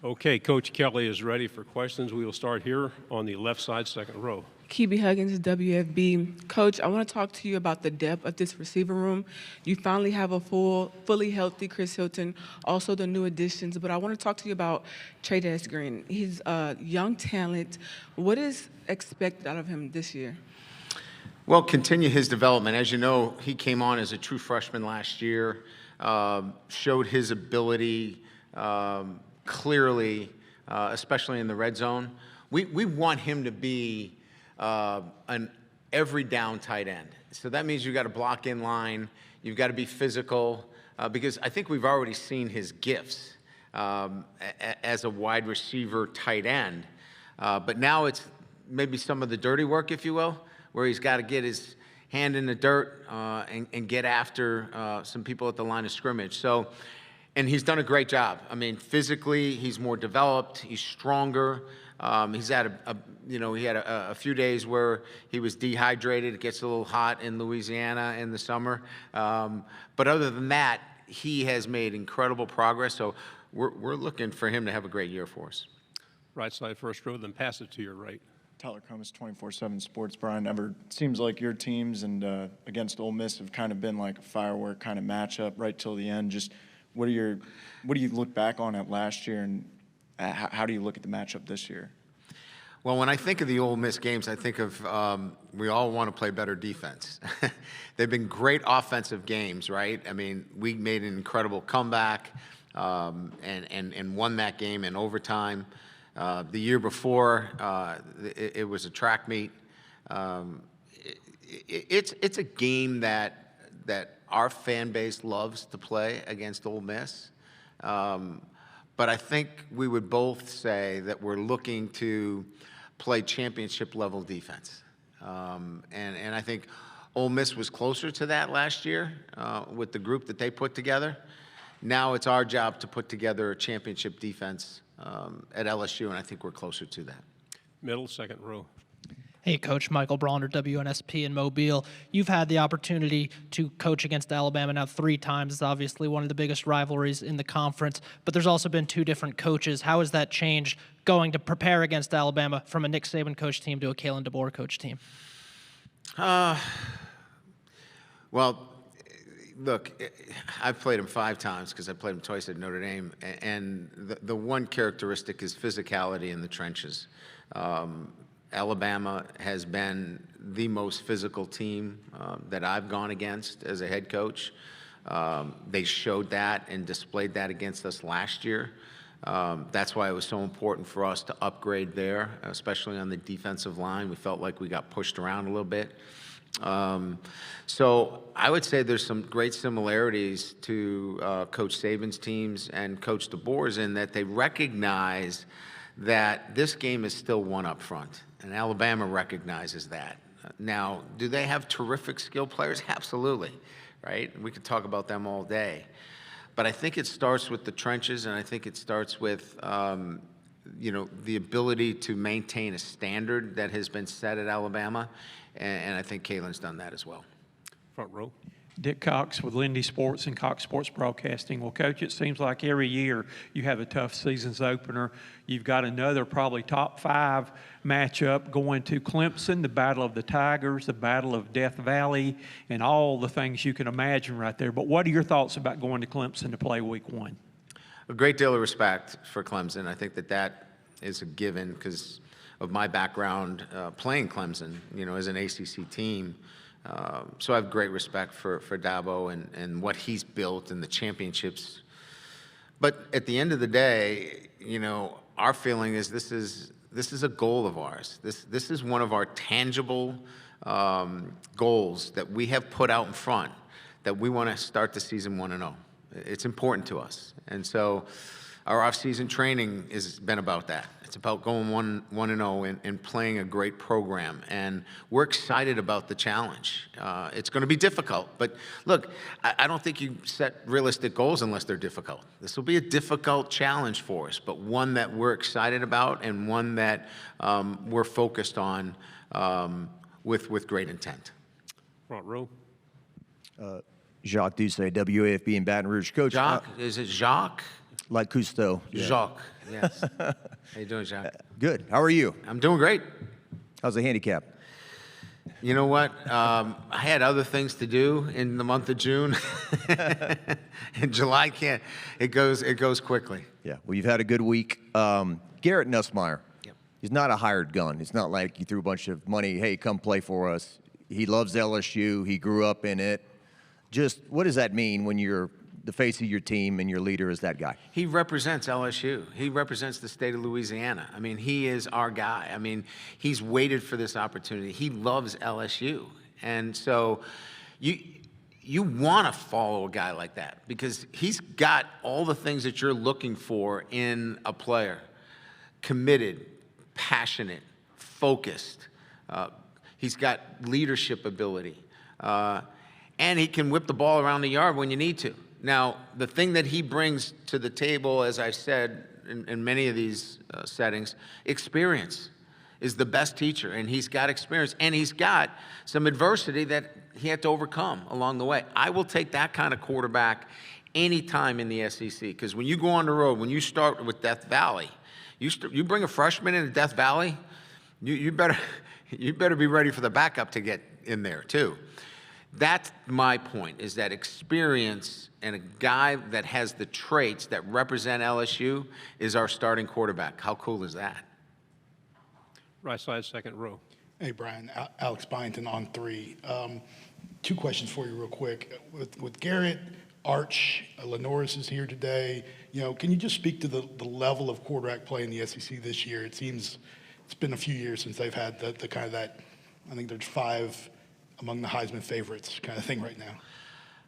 Okay, Coach Kelly is ready for questions. We will start here on the left side, second row. Kibi Huggins, WFB. Coach, I want to talk to you about the depth of this receiver room. You finally have a fully healthy Chris Hilton, also the new additions, but I want to talk to you about Trey Green. He's a young talent. What is expected out of him this year? Well, continue his development. As you know, he came on as a true freshman last year, showed his ability clearly, especially in the red zone. We want him to be an every down tight end. So that means you've got to block in line, you've got to be physical, because I think we've already seen his gifts as a wide receiver tight end. But now it's maybe some of the dirty work, if you will, where he's got to get his hand in the dirt and get after some people at the line of scrimmage. So, and he's done a great job. I mean, physically, he's more developed, he's stronger. He's had he had a few days where he was dehydrated. It gets a little hot in Louisiana in the summer. But other than that, he has made incredible progress. So we're looking for him to have a great year for us. Right side, first row, then pass it to your right. Tyler Combs, 24/7 Sports. Brian, seems like your teams and against Ole Miss have kind of been like a firework kind of matchup right till the end. Just what do you look back on at last year, and how do you look at the matchup this year? Well, when I think of the Ole Miss games, I think of we all want to play better defense. They've been great offensive games, right? I mean, we made an incredible comeback and won that game in overtime. The year before, it was a track meet. It's a game that our fan base loves to play against Ole Miss. But I think we would both say that we're looking to play championship level defense. And I think Ole Miss was closer to that last year with the group that they put together. Now it's our job to put together a championship defense at LSU, and I think we're closer to that. Middle, second row. Hey, Coach Michael Brawner, WNSP in Mobile. You've had the opportunity to coach against Alabama now 3 times. It's obviously one of the biggest rivalries in the conference, but there's also been 2 different coaches. How has that changed going to prepare against Alabama from a Nick Saban coach team to a Kalen DeBoer coach team? Well, look, I've played him 5 times because I played him twice at Notre Dame, and the one characteristic is physicality in the trenches. Alabama has been the most physical team that I've gone against as a head coach. They showed that and displayed that against us last year. That's why it was so important for us to upgrade there, especially on the defensive line. We felt like we got pushed around a little bit. So I would say there's some great similarities to Coach Saban's teams and Coach DeBoer's in that they recognize that this game is still won up front, and Alabama recognizes that. Now, do they have terrific skill players? Absolutely, right? We could talk about them all day. But I think it starts with the trenches, and I think it starts with the ability to maintain a standard that has been set at Alabama, and I think Kalen's done that as well. Front row. Dick Cox with Lindy Sports and Cox Sports Broadcasting. Well, Coach, it seems like every year you have a tough season's opener. You've got another probably top 5 matchup going to Clemson, the Battle of the Tigers, the Battle of Death Valley, and all the things you can imagine right there. But what are your thoughts about going to Clemson to play week 1? A great deal of respect for Clemson. I think that is a given because of my background playing Clemson, as an ACC team. So I have great respect for Dabo and what he's built and the championships. But at the end of the day, our feeling is this is a goal of ours. This is one of our tangible goals that we have put out in front, that we want to start the season 1-0. It's important to us. And so our off-season training has been about that. It's about going 1-0 and playing a great program. And we're excited about the challenge. It's going to be difficult. But look, I don't think you set realistic goals unless they're difficult. This will be a difficult challenge for us, but one that we're excited about and one that we're focused on with great intent. Front row. Jacques Doucet, WAFB in Baton Rouge. Coach. Jacques? Is it Jacques? Like Cousteau. Yeah. Jacques, yes. How you doing, Jacques? Good. How are you? I'm doing great. How's the handicap? You know what? I had other things to do in the month of June. And July can't. It goes quickly. Yeah. Well, you've had a good week. Garrett Nussmeier. Yep. He's not a hired gun. It's not like you threw a bunch of money. Hey, come play for us. He loves LSU. He grew up in it. Just what does that mean when you're the face of your team and your leader is that guy? He represents LSU. He represents the state of Louisiana. I mean, he is our guy. I mean, he's waited for this opportunity. He loves LSU. And so you want to follow a guy like that because he's got all the things that you're looking for in a player. Committed, passionate, focused. He's got leadership ability. And he can whip the ball around the yard when you need to. Now, the thing that he brings to the table, as I said in many of these settings, experience is the best teacher, and he's got experience, and he's got some adversity that he had to overcome along the way. I will take that kind of quarterback anytime in the SEC, because when you go on the road, when you start with Death Valley, you bring a freshman into Death Valley, you better be ready for the backup to get in there too. That's my point, is that experience and a guy that has the traits that represent LSU is our starting quarterback. How cool is that? Right side, second row. Hey, Brian. Alex Byington on 3. 2 questions for you real quick. With Garrett, Arch, Lenoris is here today. You know, can you just speak to the level of quarterback play in the SEC this year? It seems it's been a few years since they've had the kind of that, I think there's 5 among the Heisman favorites kind of thing right now.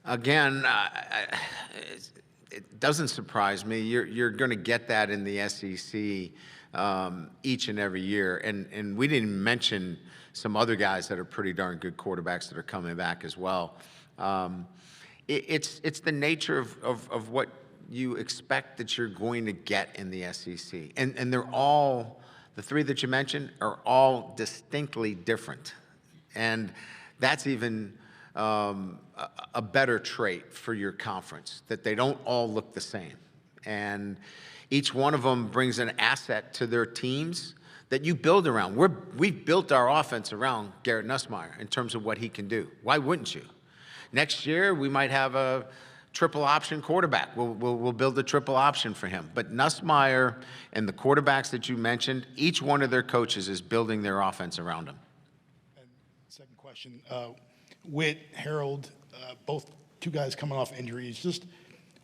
Again, it doesn't surprise me. You're going to get that in the SEC each and every year. And we didn't mention some other guys that are pretty darn good quarterbacks that are coming back as well. It's the nature of what you expect that you're going to get in the SEC. And they're all, the 3 that you mentioned, are all distinctly different. And that's even a better trait for your conference, that they don't all look the same. And each one of them brings an asset to their teams that you build around. We've built our offense around Garrett Nussmeier in terms of what he can do. Why wouldn't you? Next year, we might have a triple option quarterback. We'll build a triple option for him. But Nussmeier and the quarterbacks that you mentioned, each one of their coaches is building their offense around him. Second question, Witt, Harold, both 2 guys coming off injuries. Just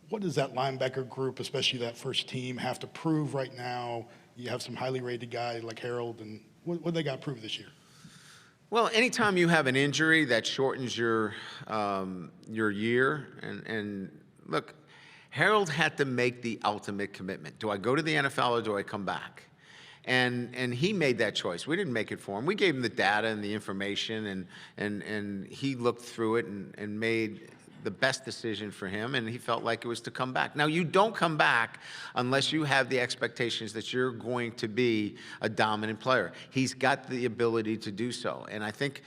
what does that linebacker group, especially that first team, have to prove right now? You have some highly rated guys like Harold, and what they got to prove this year? Well, anytime you have an injury that shortens your year, and look, Harold had to make the ultimate commitment. Do I go to the NFL or do I come back? And he made that choice. We didn't make it for him. We gave him the data and the information, and he looked through it and made the best decision for him, and he felt like it was to come back. Now, you don't come back unless you have the expectations that you're going to be a dominant player. He's got the ability to do so, and I think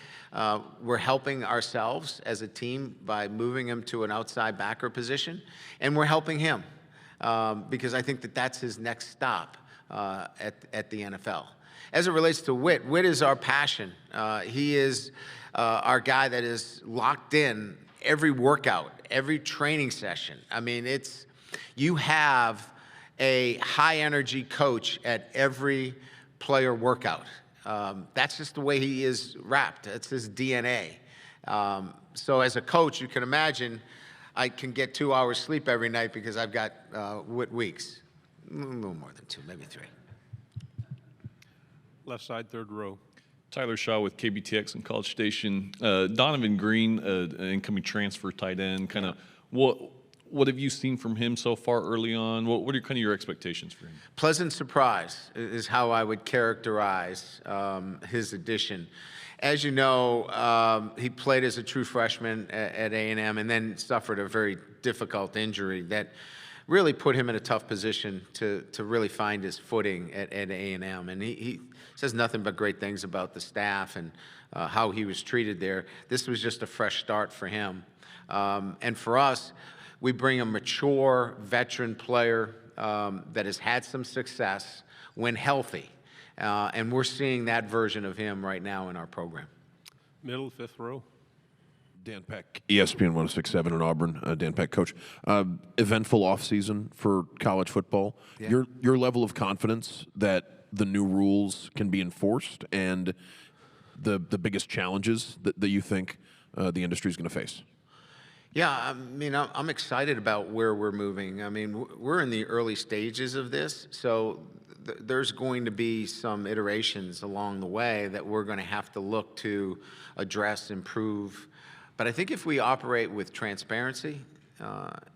we're helping ourselves as a team by moving him to an outside backer position, and we're helping him because I think that that's his next stop at the NFL. As it relates to Witt is our passion. He is our guy that is locked in every workout, every training session. I mean, you have a high-energy coach at every player workout. That's just the way he is wrapped. That's his DNA. So as a coach, you can imagine I can get 2 hours sleep every night because I've got Witt weeks. A little more than 2, maybe 3. Left side, third row. Tyler Shaw with KBTX and College Station. Donovan Green, an incoming transfer tight end. Kind of what have you seen from him so far early on? What are kind of your expectations for him? Pleasant surprise is how I would characterize his addition. As you know, he played as a true freshman at A&M and then suffered a very difficult injury that really put him in a tough position to really find his footing at A&M. And he says nothing but great things about the staff and how he was treated there. This was just a fresh start for him. And for us, We bring a mature veteran player that has had some success when healthy. And we're seeing that version of him right now in our program. Middle, fifth row. Dan Peck, ESPN 106.7 in Auburn. Dan Peck, coach. Eventful offseason for college football. Yeah. Your level of confidence that the new rules can be enforced and the biggest challenges that you think the industry is going to face. Yeah, I mean, I'm excited about where we're moving. I mean, we're in the early stages of this, so there's going to be some iterations along the way that we're going to have to look to address, improve. But I think if we operate with transparency,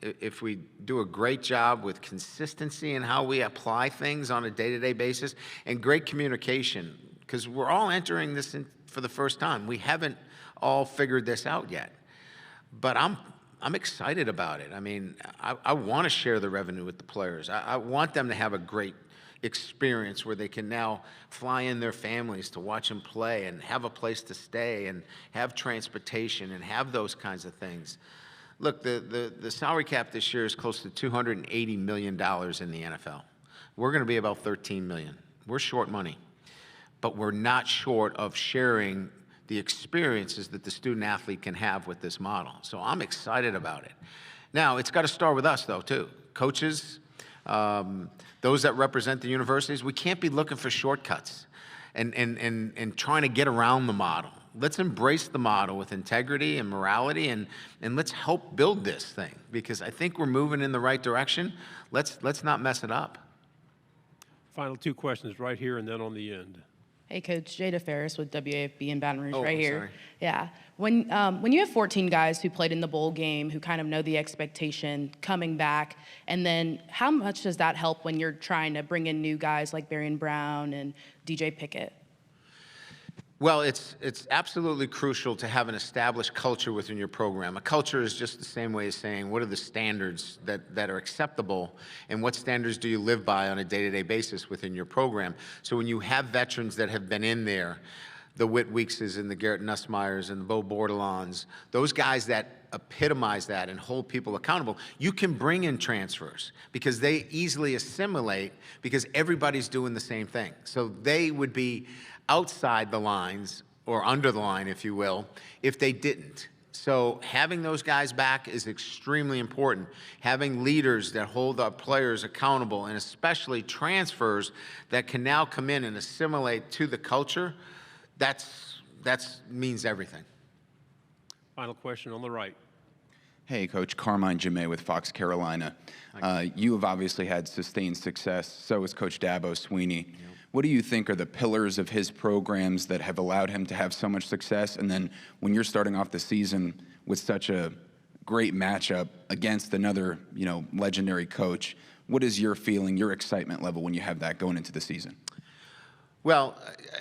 if we do a great job with consistency in how we apply things on a day-to-day basis, and great communication, because we're all entering this for the first time. We haven't all figured this out yet. But I'm excited about it. I mean, I want to share the revenue with the players. I want them to have a great experience where they can now fly in their families to watch them play and have a place to stay and have transportation and have those kinds of things. Look, the salary cap this year is close to $280 million in the NFL. We're going to be about $13 million. We're short money, but we're not short of sharing the experiences that the student athlete can have with this model. So I'm excited about it. Now, it's got to start with us, though, too. Coaches, those that represent the universities, we can't be looking for shortcuts and trying to get around the model. Let's embrace the model with integrity and morality, and let's help build this thing, because I think we're moving in the right direction. Let's not mess it up. Final two questions right here and then on the end. Hey, Coach. Jada Ferris with WAFB in Baton Rouge, Oh, right I'm here. sorry. Yeah. When you have 14 guys who played in the bowl game, who kind of know the expectation coming back, and then how much does that help when you're trying to bring in new guys like Barian Brown and DJ Pickett? Well, it's absolutely crucial to have an established culture within your program. A culture is just the same way as saying, what are the standards that are acceptable, and what standards do you live by on a day-to-day basis within your program? So when you have veterans that have been in there, the Whit Weekses and the Garrett Nussmeyers and the Bo Bordelons, those guys that epitomize that and hold people accountable, you can bring in transfers because they easily assimilate because everybody's doing the same thing. So they would be outside the lines, or under the line, if you will, if they didn't. So having those guys back is extremely important. Having leaders that hold our players accountable, and especially transfers that can now come in and assimilate to the culture, that means everything. Final question on the right. Hey, Coach. Carmine Jammet with Fox Carolina. You have obviously had sustained success. So has Coach Dabo Sweeney. Yep. What do you think are the pillars of his programs that have allowed him to have so much success? And then when you're starting off the season with such a great matchup against another, legendary coach, what is your feeling, your excitement level when you have that going into the season? Well,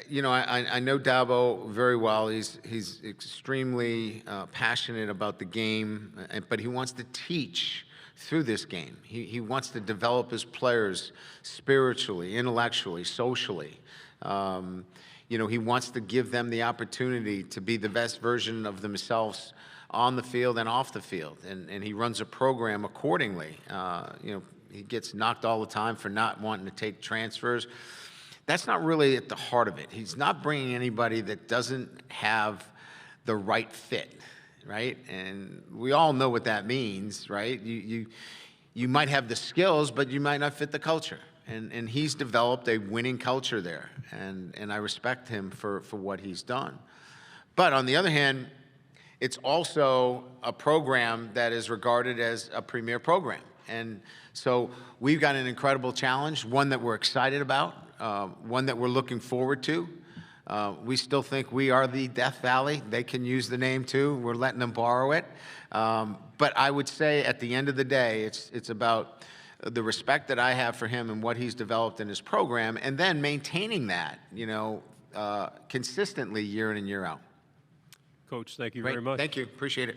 I know Dabo very well. He's extremely passionate about the game, but he wants to teach through this game. He wants to develop his players spiritually, intellectually, socially. He wants to give them the opportunity to be the best version of themselves on the field and off the field, and he runs a program accordingly. He gets knocked all the time for not wanting to take transfers. That's not really at the heart of it. He's not bringing anybody that doesn't have the right fit, right? And we all know what that means, right? You might have the skills, but you might not fit the culture. And he's developed a winning culture there, and I respect him for what he's done. But on the other hand, it's also a program that is regarded as a premier program. And so we've got an incredible challenge, one that we're excited about, one that we're looking forward to. We still think we are the Death Valley. They can use the name too. We're letting them borrow it. But I would say at the end of the day, it's about the respect that I have for him and what he's developed in his program, and then maintaining that, consistently year in and year out. Coach, thank you Great. very much. Thank you. Appreciate it.